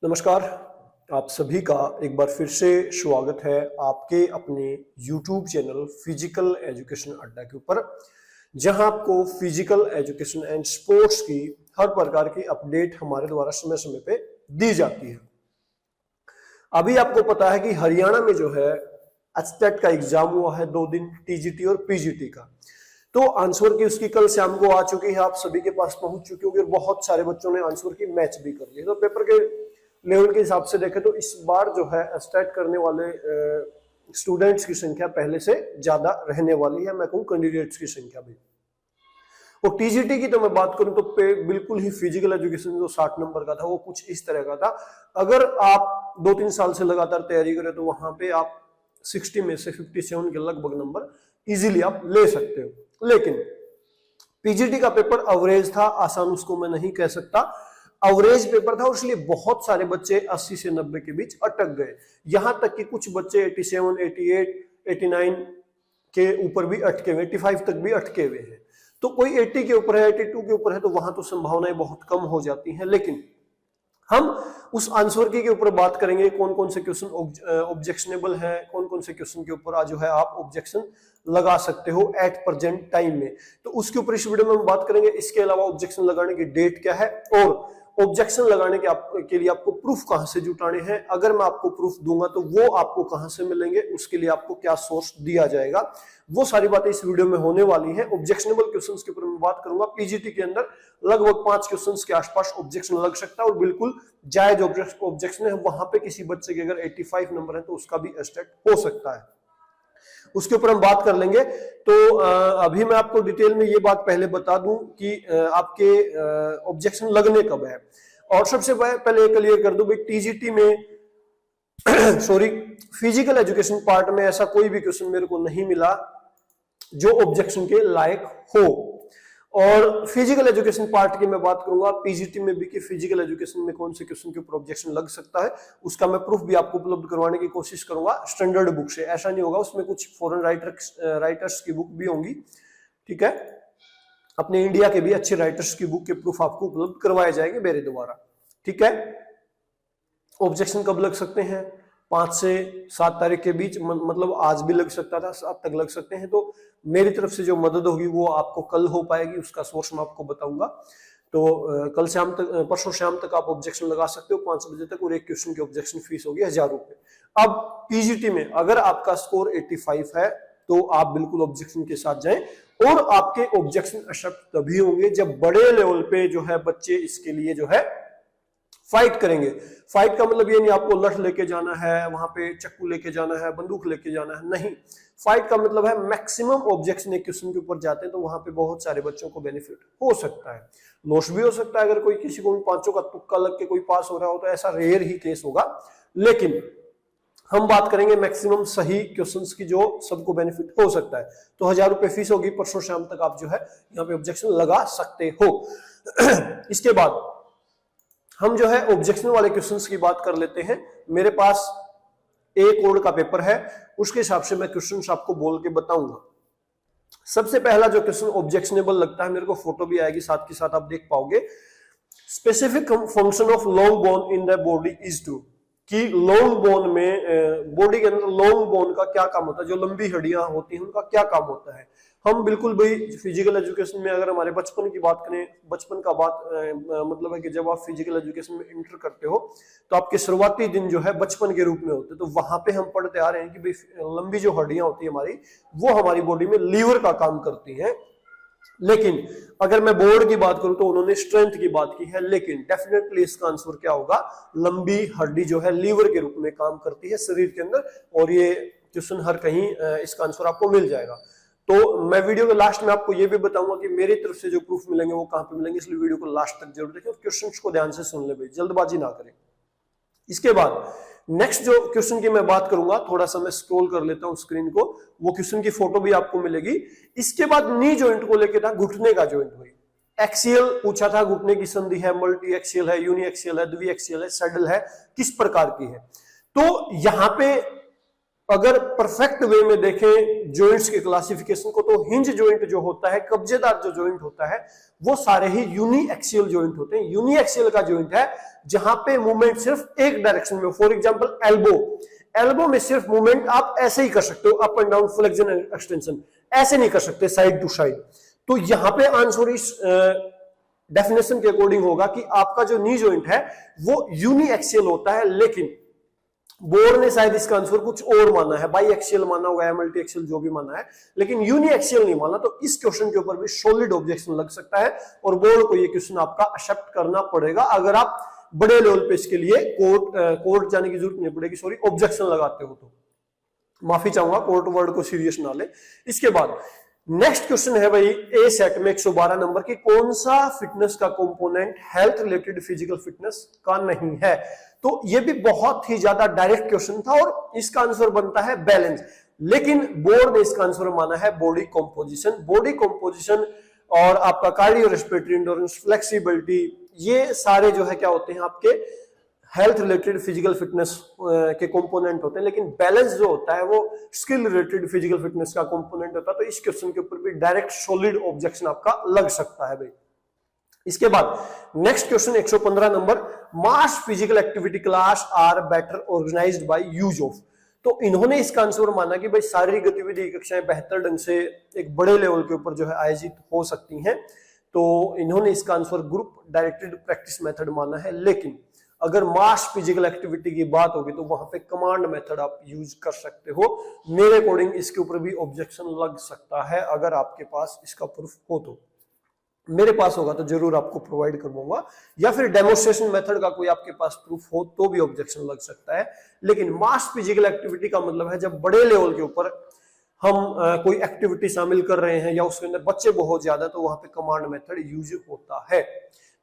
नमस्कार। आप सभी का एक बार फिर से स्वागत है आपके अपने YouTube चैनल फिजिकल एजुकेशन अड्डा के ऊपर, जहां आपको फिजिकल एजुकेशन एंड स्पोर्ट्स की हर प्रकार की अपडेट हमारे द्वारा समय समय पे दी जाती है। अभी आपको पता है कि हरियाणा में जो है एचटेट का एग्जाम हुआ है 2 दिन, टीजीटी और पीजीटी का। तो आंसर की उसकी कल शाम को आ चुकी है, आप सभी के पास पहुंच चुकी होगी और बहुत सारे बच्चों ने आंसर की मैच भी कर ली। तो पेपर के लेवल के हिसाब से देखें तो इस बार जो है स्टार्ट करने वाले स्टूडेंट्स की संख्या पहले से ज्यादा रहने वाली है, मैं कहूँ कैंडिडेट्स की संख्या भी। और टीजीटी की तो मैं बात करूं तो बिल्कुल ही फिजिकल एजुकेशन जो 60 नंबर का था वो कुछ इस तरह का था। अगर आप 2-3 साल से लगातार तैयारी करें तो वहां पे आप 60 में से 57 के लगभग नंबर इजीली आप ले सकते हो। लेकिन पीजीटी का पेपर एवरेज था, आसान उसको मैं नहीं कह सकता, एवरेज पेपर था और इसलिए बहुत सारे बच्चे 80 से 90 के बीच अटक गए। यहां तक कि कुछ बच्चे 87, 88, 89 के ऊपर भी अटके हुए, 85 तक भी अटके हुए हैं। तो कोई 80 के ऊपर है, 82 के ऊपर है, तो वहां तो संभावनाएं बहुत कम हो जाती हैं। लेकिन हम उस आंसर की के ऊपर बात करेंगे, कौन कौन से क्वेश्चन ऑब्जेक्शनेबल है, कौन कौन से क्वेश्चन के ऊपर जो है आप ऑब्जेक्शन लगा सकते हो एट प्रेजेंट टाइम में। तो उसके ऊपर इस वीडियो में हम बात करेंगे। इसके अलावा ऑब्जेक्शन लगाने की डेट क्या है और ऑब्जेक्शन लगाने के लिए आपको प्रूफ कहां से जुटाने हैं, अगर मैं आपको प्रूफ दूंगा तो वो आपको कहां से मिलेंगे, उसके लिए आपको क्या सोर्स दिया जाएगा, वो सारी बातें इस वीडियो में होने वाली हैं। ऑब्जेक्शनेबल क्वेश्चंस के ऊपर मैं बात करूंगा। पीजीटी के अंदर लगभग 5 क्वेश्चंस के आसपास ऑब्जेक्शन लग सकता है और बिल्कुल जायज ऑब्जेक्शन है। वहां पे किसी बच्चे के अगर 85 नंबर है तो उसका भी अटेस्ट हो सकता है, उसके ऊपर हम बात कर लेंगे। तो अभी मैं आपको डिटेल में ये बात पहले बता दूं कि आपके ऑब्जेक्शन लगने कब है। और सबसे पहले क्लियर कर दूं भाई, टीजीटी में सॉरी फिजिकल एजुकेशन पार्ट में ऐसा कोई भी क्वेश्चन मेरे को नहीं मिला जो ऑब्जेक्शन के लायक हो। और फिजिकल एजुकेशन पार्ट की मैं बात करूंगा पीजीटी में भी कि फिजिकल एजुकेशन में कौन से क्वेश्चन के ऊपर ऑब्जेक्शन लग सकता है, उसका मैं प्रूफ भी आपको उपलब्ध करवाने की कोशिश करूंगा स्टैंडर्ड बुक से। ऐसा नहीं होगा, उसमें कुछ फॉरेन राइटर्स की बुक भी होंगी, ठीक है, अपने इंडिया के भी अच्छे राइटर्स की बुक के प्रूफ आपको उपलब्ध करवाए जाएंगे मेरे द्वारा, ठीक है। ऑब्जेक्शन कब लग सकते हैं? 5 से 7 तारीख के बीच, मतलब आज भी लग सकता था, 7 तक लग सकते हैं। तो मेरी तरफ से जो मदद होगी वो आपको कल हो पाएगी, उसका सोर्स मैं आपको बताऊंगा। तो कल शाम तक, परसों शाम तक आप ऑब्जेक्शन लगा सकते हो 5 बजे तक, और एक क्वेश्चन की ऑब्जेक्शन फीस होगी 1000 रुपए। अब पीजीटी में अगर आपका स्कोर 85 है तो आप बिल्कुल ऑब्जेक्शन के साथ जाएं, और आपके ऑब्जेक्शन एक्सेप्ट तभी होंगे जब बड़े लेवल पे जो है बच्चे इसके लिए जो है फाइट करेंगे। फाइट का मतलब ये नहीं आपको लठ लेके जाना है, वहां पे चक्कू लेके जाना है, बंदूक लेके जाना है, नहीं। फाइट का मतलब है मैक्सिमम ऑब्जेक्शन एक क्वेश्चन के ऊपर जाते हैं तो वहां पे बहुत सारे बच्चों को बेनिफिट हो सकता है, लॉस भी हो सकता है। अगर कोई किसी को 5 का तुक्का लग के कोई पास हो रहा हो तो ऐसा रेयर ही केस होगा, लेकिन हम बात करेंगे मैक्सिमम सही क्वेश्चंस की जो सबको बेनिफिट हो सकता है। तो 1000 रुपए फीस होगी, परसों शाम तक आप जो है यहाँ पे ऑब्जेक्शन लगा सकते हो। इसके बाद हम जो है ऑब्जेक्शन वाले क्वेश्चंस की बात कर लेते हैं। मेरे पास ए कोड का पेपर है, उसके हिसाब से मैं क्वेश्चंस आपको बोल के बताऊंगा। सबसे पहला जो क्वेश्चन ऑब्जेक्शनेबल लगता है, मेरे को फोटो भी आएगी साथ के साथ, आप देख पाओगे। Specific function of long bone in the body is to, कि लॉन्ग बोन में, बॉडी के अंदर लॉन्ग बोन का क्या काम होता है, जो लंबी हड्डियां होती हैं उनका क्या काम होता है। हम बिल्कुल भाई फिजिकल एजुकेशन में अगर हमारे बचपन की बात करें, बचपन का बात मतलब है कि जब आप फिजिकल एजुकेशन में इंटर करते हो तो आपके शुरुआती दिन जो है बचपन के रूप में होते हैं। तो वहां पे हम पढ़ते आ रहे हैं कि भाई लंबी जो हड्डियां होती है हमारी, वो हमारी बॉडी में लीवर का काम करती हैं। लेकिन अगर मैं बोर्ड की बात करूं तो उन्होंने स्ट्रेंथ की बात की है, लेकिन डेफिनेटली इसका आंसर क्या होगा, लंबी हड्डी जो है लीवर के रूप में काम करती है शरीर के अंदर। और ये क्वेश्चन हर कहीं इसका आंसर आपको मिल जाएगा। तो मैं वीडियो के लास्ट में आपको ये भी बताऊंगा कि मेरी तरफ से जो प्रूफ मिलेंगे वो कहां पे मिलेंगे, इसलिए वीडियो को लास्ट तक जरूर देखें और क्वेश्चंस को ध्यान से सुन ले भाई, जल्दबाजी ना करें। इसके बाद नेक्स्ट जो क्वेश्चन की मैं बात करूंगा, थोड़ा सा मैं स्क्रॉल कर लेता हूं स्क्रीन को, वो क्वेश्चन की फोटो भी आपको मिलेगी। इसके बाद नी जॉइंट को लेकर था, घुटने का जॉइंट हुई। एक्सियल पूछा था, घुटने की संधि है, मल्टी एक्सियल है, यूनि एक्सियल है, द्वि एक्सियल है, सैडल है, किस प्रकार की है। तो यहां पे अगर परफेक्ट वे में देखें जॉइंट्स के क्लासिफिकेशन को, तो हिंज जॉइंट जो होता है, कब्जेदार जो जॉइंट होता है, वो सारे ही यूनी एक्सियल जॉइंट होते हैं। यूनी एक्सियल का जॉइंट है जहां पे मूवमेंट सिर्फ एक डायरेक्शन में, फॉर एग्जांपल एल्बो में सिर्फ मूवमेंट आप ऐसे ही कर सकते हो, up and down, flexion and extension, ऐसे नहीं कर सकते साइड टू साइड। तो यहां पे आंसर इस डेफिनेशन के अकॉर्डिंग होगा कि आपका जो नी जॉइंट है वो यूनी एक्सियल होता है, लेकिन बोर्ड ने शायद इसका आंसर कुछ और माना है, बाई एक्सियल माना होगा या मल्टी एक्सियल, जो भी माना है, लेकिन यूनी एक्सियल नहीं माना। तो इस क्वेश्चन के ऊपर भी सॉलिड ऑब्जेक्शन लग सकता है और बोर्ड को ये क्वेश्चन आपका एक्सेप्ट करना पड़ेगा। अगर आप बड़े लेवल पे इसके लिए कोर्ट जाने की जरूरत नहीं पड़ेगी, सॉरी, ऑब्जेक्शन लगाते हो तो। माफी चाहूंगा, कोर्ट वर्ड को सीरियस ना ले। इसके बाद नेक्स्ट क्वेश्चन है भाई ए सेट में 112 नंबर की, कौन सा फिटनेस का component health related physical fitness का नहीं है। तो ये भी बहुत ही ज्यादा डायरेक्ट क्वेश्चन था और इसका आंसर बनता है बैलेंस, लेकिन बोर्ड ने इसका आंसर माना है बॉडी कॉम्पोजिशन। बॉडी कॉम्पोजिशन और आपका कार्डियो रेस्पिरेटरी एंड्योरेंस, फ्लेक्सिबिलिटी, ये सारे जो है क्या होते हैं आपके हेल्थ रिलेटेड फिजिकल फिटनेस के कंपोनेंट होते हैं, लेकिन बैलेंस जो होता है वो स्किल रिलेटेड फिजिकल फिटनेस का कंपोनेंट होता है। तो इस क्वेश्चन के ऊपर भी डायरेक्ट सॉलिड ऑब्जेक्शन आपका लग सकता है भाई। इसके बाद next question 115 number, mass physical activity class are better organised by use of. तो इन्होंने इसका आंसर माना कि भाई शारीरिक गतिविधि कक्षाएं बेहतर ढंग से एक बड़े लेवल के ऊपर जो है आयोजित हो सकती हैं, तो इन्होंने इसका answer group directed practice method माना है। लेकिन अगर मास फिजिकल एक्टिविटी की बात होगी तो वहां पे कमांड मेथड आप यूज कर सकते हो। मेरे अकॉर्डिंग इसके ऊपर भी ऑब्जेक्शन लग सकता है, अगर आपके पास इसका प्रूफ हो तो। मेरे पास होगा तो जरूर आपको प्रोवाइड करवाऊंगा, या फिर डेमोन्स्ट्रेशन मेथड का कोई आपके पास प्रूफ हो तो भी ऑब्जेक्शन लग सकता है। लेकिन मास फिजिकल एक्टिविटी का मतलब है जब बड़े लेवल के ऊपर हम कोई एक्टिविटी शामिल कर रहे हैं या उसके अंदर बच्चे बहुत ज्यादा, तो वहां पे कमांड मेथड यूज होता है।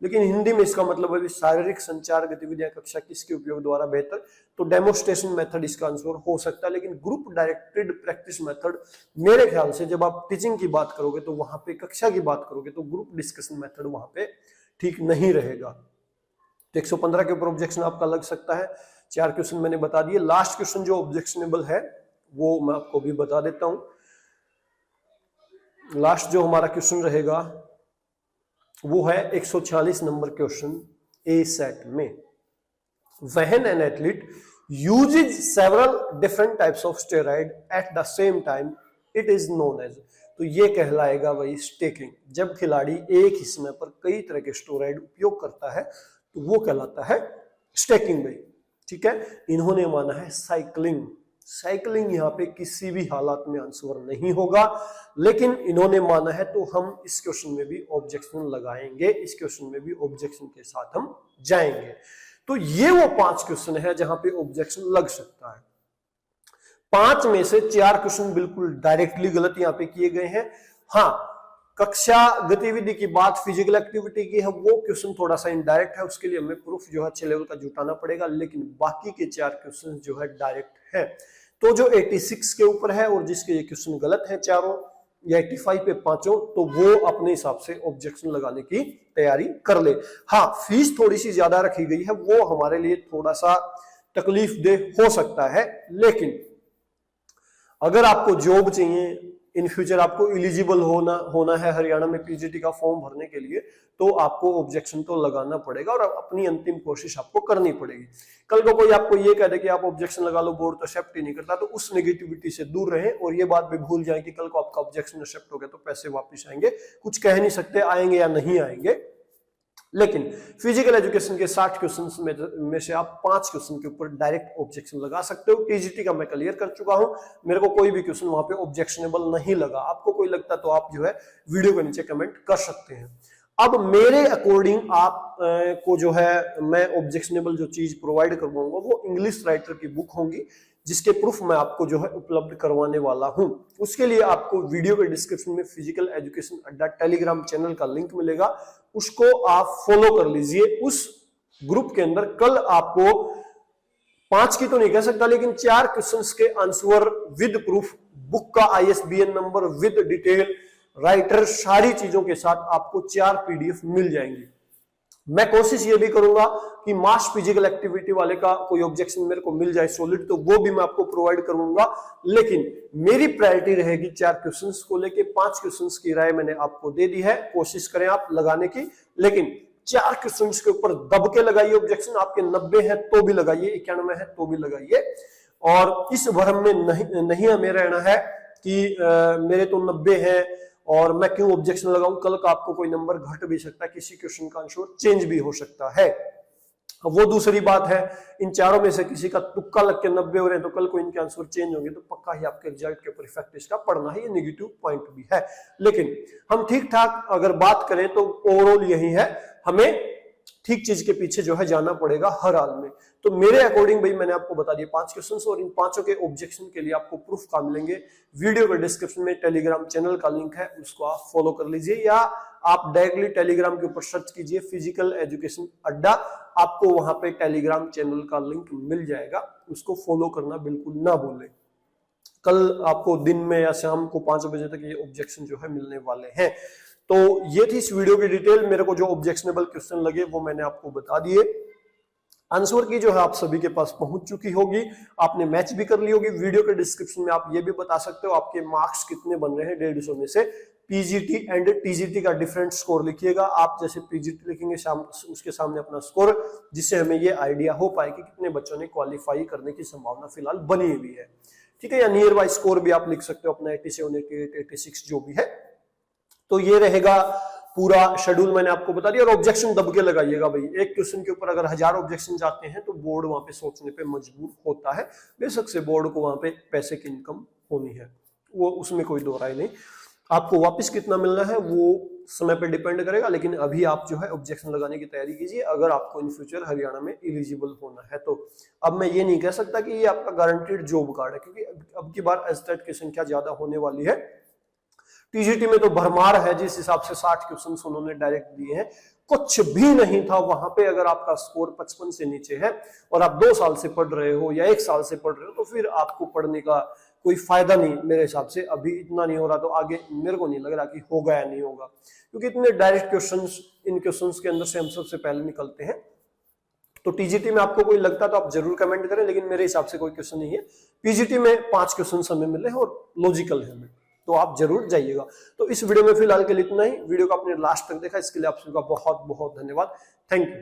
लेकिन हिंदी में इसका मतलब है शारीरिक संचार गतिविधियां कक्षा किसके उपयोग द्वारा बेहतर, तो डेमोन्स्ट्रेशन मेथड इसका आंसर हो सकता है। लेकिन ग्रुप डायरेक्टेड प्रैक्टिस मेथड मेरे ख्याल से जब आप टीचिंग की बात करोगे तो वहां पे कक्षा की बात करोगे तो ग्रुप डिस्कशन मेथड वहां पे ठीक नहीं रहेगा। तो 115 के ऊपर ऑब्जेक्शन आपका लग सकता है। 4 क्वेश्चन मैंने बता दिए। लास्ट क्वेश्चन जो ऑब्जेक्शनेबल है वो मैं आपको भी बता देता हूं। लास्ट जो हमारा क्वेश्चन रहेगा वो है 146 नंबर क्वेश्चन ए सेट में, when an athlete uses several different types of steroid at the same time it is known as. तो ये कहलाएगा वही स्टेकिंग। जब खिलाड़ी एक ही समय पर कई तरह के स्टेरॉइड उपयोग करता है तो वो कहलाता है स्टेकिंग भाई। ठीक है, इन्होंने माना है साइकिलिंग। साइकिलिंग यहाँ पे किसी भी हालात में आंसर नहीं होगा, लेकिन इन्होंने माना है तो हम इस क्वेश्चन में भी ऑब्जेक्शन लगाएंगे, इस क्वेश्चन में भी ऑब्जेक्शन के साथ हम जाएंगे। तो ये वो 5 क्वेश्चन है जहां पे ऑब्जेक्शन लग सकता है। 5 में से 4 क्वेश्चन बिल्कुल डायरेक्टली गलत यहाँ पे किए गए हैं। हाँ, कक्षा गतिविधि की बात फिजिकल एक्टिविटी की है, वो क्वेश्चन थोड़ा सा इनडायरेक्ट है, उसके लिए हमें प्रूफ जो है अच्छे लेवल का जुटाना पड़ेगा। लेकिन बाकी के 4 क्वेश्चन जो है डायरेक्ट है। तो जो 86 के ऊपर है और जिसके ये क्वेश्चन गलत है चारों, या 85 पे 5, तो वो अपने हिसाब से ऑब्जेक्शन लगाने की तैयारी कर ले। हाँ, फीस थोड़ी सी ज्यादा रखी गई है, वो हमारे लिए थोड़ा सा तकलीफ दे हो सकता है। लेकिन अगर आपको जॉब चाहिए, इन फ्यूचर आपको एलिजिबल होना है हरियाणा में पीजीटी का फॉर्म भरने के लिए, तो आपको ऑब्जेक्शन तो लगाना पड़ेगा और अपनी अंतिम कोशिश आपको करनी पड़ेगी। कल को कोई आपको ये कह दे कि आप ऑब्जेक्शन लगा लो, बोर्ड तो एक्सेप्ट ही नहीं करता, तो उस नेगेटिविटी से दूर रहें और ये बात भी भूल जाएं कि कल को आपका ऑब्जेक्शन एक्सेप्ट हो गया तो पैसे वापस आएंगे। कुछ कह नहीं सकते आएंगे या नहीं आएंगे। लेकिन फिजिकल एजुकेशन के 60 क्वेश्चंस में से आप 5 क्वेश्चन के ऊपर डायरेक्ट ऑब्जेक्शन लगा सकते हो। टीजीटी का मैं क्लियर कर चुका हूं, मेरे को कोई भी क्वेश्चन वहां पे ऑब्जेक्शनेबल नहीं लगा। आपको कोई लगता तो आप जो है वीडियो के नीचे कमेंट कर सकते हैं। अब मेरे अकॉर्डिंग आप को जो है मैं ऑब्जेक्शनेबल जो चीज प्रोवाइड करवाऊंगा वो इंग्लिश राइटर की बुक होंगी, जिसके प्रूफ मैं आपको जो है उपलब्ध करवाने वाला हूं। उसके लिए आपको वीडियो के डिस्क्रिप्शन में फिजिकल एजुकेशन अड्डा टेलीग्राम चैनल का लिंक मिलेगा, उसको आप फॉलो कर लीजिए। उस ग्रुप के अंदर कल आपको 5 की तो नहीं कह सकता, लेकिन 4 क्वेश्चंस के आंसर विद प्रूफ, बुक का ISBN number with detail, writer, सारी चीजों के साथ आपको 4 PDF मिल जाएंगी। मैं कोशिश ये भी करूंगा कि मास फिजिकल एक्टिविटी वाले का कोई ऑब्जेक्शन मेरे को मिल जाए सॉलिड, तो वो भी मैं आपको प्रोवाइड करूंगा, लेकिन मेरी प्रायोरिटी रहेगी 4 क्वेश्चंस को लेके। 5 क्वेश्चंस की राय मैंने आपको दे दी है, कोशिश करें आप लगाने की, लेकिन 4 क्वेश्चंस के ऊपर दब के लगाइए ऑब्जेक्शन। आपके 90 है तो भी लगाइए, 91 है तो भी लगाइए, और इस भ्रम में नहीं हमें रहना है कि मेरे तो 90 है और मैं क्यों ऑब्जेक्शन लगाऊं। कल का आपको कोई नंबर घट भी सकता है, किसी क्वेश्चन का आंसर चेंज भी हो सकता है। वो दूसरी बात है, इन चारों में से किसी का तुक्का लग के 90 हो रहे हैं तो कल को इनके आंसर चेंज होंगे तो पक्का ही आपके रिजल्ट के ऊपर इफेक्ट इसका पड़ना है, ये नेगेटिव पॉइंट भी है। लेकिन हम ठीक ठाक अगर बात करें तो ओवरऑल यही है, हमें ठीक चीज के पीछे जो है जाना पड़ेगा हर हाल में। तो मेरे अकॉर्डिंग भाई मैंने आपको बता दिया 5 क्वेश्चंस, और इन पांचों के ऑब्जेक्शन के लिए आपको प्रूफ कहाँ मिलेंगे, वीडियो के डिस्क्रिप्शन में टेलीग्राम चैनल का लिंक है, उसको आप फॉलो कर लीजिए, या आप डायरेक्टली टेलीग्राम के ऊपर सर्च कीजिए फिजिकल एजुकेशन अड्डा, आपको वहां पे टेलीग्राम चैनल का लिंक मिल जाएगा, उसको फॉलो करना बिल्कुल ना भूलें। कल आपको दिन में या शाम को 5 बजे तक ये ऑब्जेक्शन जो है मिलने वाले हैं। तो ये थी इस वीडियो की डिटेल, मेरे को जो ऑब्जेक्शनेबल क्वेश्चन लगे वो मैंने आपको बता दिए। आंसर की जो है आप सभी के पास पहुंच चुकी होगी, आपने मैच भी कर ली होगी। वीडियो के डिस्क्रिप्शन में आप ये भी बता सकते हो आपके मार्क्स कितने बन रहे हैं 150 में से। पीजीटी एंड टीजीटी का डिफरेंट स्कोर लिखिएगा, आप जैसे पीजीटी लिखेंगे उसके सामने अपना स्कोर, जिससे हमें ये आइडिया हो पाए कि कितने बच्चों ने क्वालिफाई करने की संभावना फिलहाल बनी हुई है, ठीक है। या नियर बाय स्कोर भी आप लिख सकते हो अपना 87, 88, 86 जो भी है। तो ये रहेगा पूरा शेड्यूल मैंने आपको बता दिया, और ऑब्जेक्शन दब के लगाइएगा भाई। एक क्वेश्चन के ऊपर अगर 1000 ऑब्जेक्शन जाते हैं तो बोर्ड वहां पे सोचने पे मजबूर होता है। बेशक से बोर्ड को वहां पे पैसे की इनकम होनी है, वो उसमें कोई दो राय नहीं। आपको वापस कितना मिलना है वो समय पे डिपेंड करेगा, लेकिन अभी आप जो है ऑब्जेक्शन लगाने की तैयारी कीजिए अगर आपको इन फ्यूचर हरियाणा में एलिजिबल होना है तो। अब मैं ये नहीं कह सकता कि ये आपका गारंटीड जॉब कार्ड है, क्योंकि अब की बार एस्टेट की संख्या ज्यादा होने वाली है। टीजीटी में तो भरमार है, जिस हिसाब से 60 क्वेश्चंस उन्होंने डायरेक्ट दिए हैं, कुछ भी नहीं था वहां पे। अगर आपका स्कोर 55 से नीचे है और आप 2 साल से पढ़ रहे हो या 1 साल से पढ़ रहे हो, तो फिर आपको पढ़ने का कोई फायदा नहीं मेरे हिसाब से। अभी इतना नहीं हो रहा तो आगे मेरे को नहीं लग रहा कि होगा या नहीं होगा, क्योंकि इतने डायरेक्ट क्वेश्चंस इन क्वेश्चंस के अंदर से हम सबसे पहले निकलते हैं। तो टीजीटी में आपको कोई लगता तो आप जरूर कमेंट करें, लेकिन मेरे हिसाब से कोई क्वेश्चन नहीं है। पीजीटी में 5 क्वेश्चन हमें मिले हैं और लॉजिकल है, तो आप जरूर जाइएगा। तो इस वीडियो में फिलहाल के लिए इतना ही। वीडियो को आपने लास्ट तक देखा, इसके लिए आप सबका बहुत बहुत धन्यवाद। Thank you.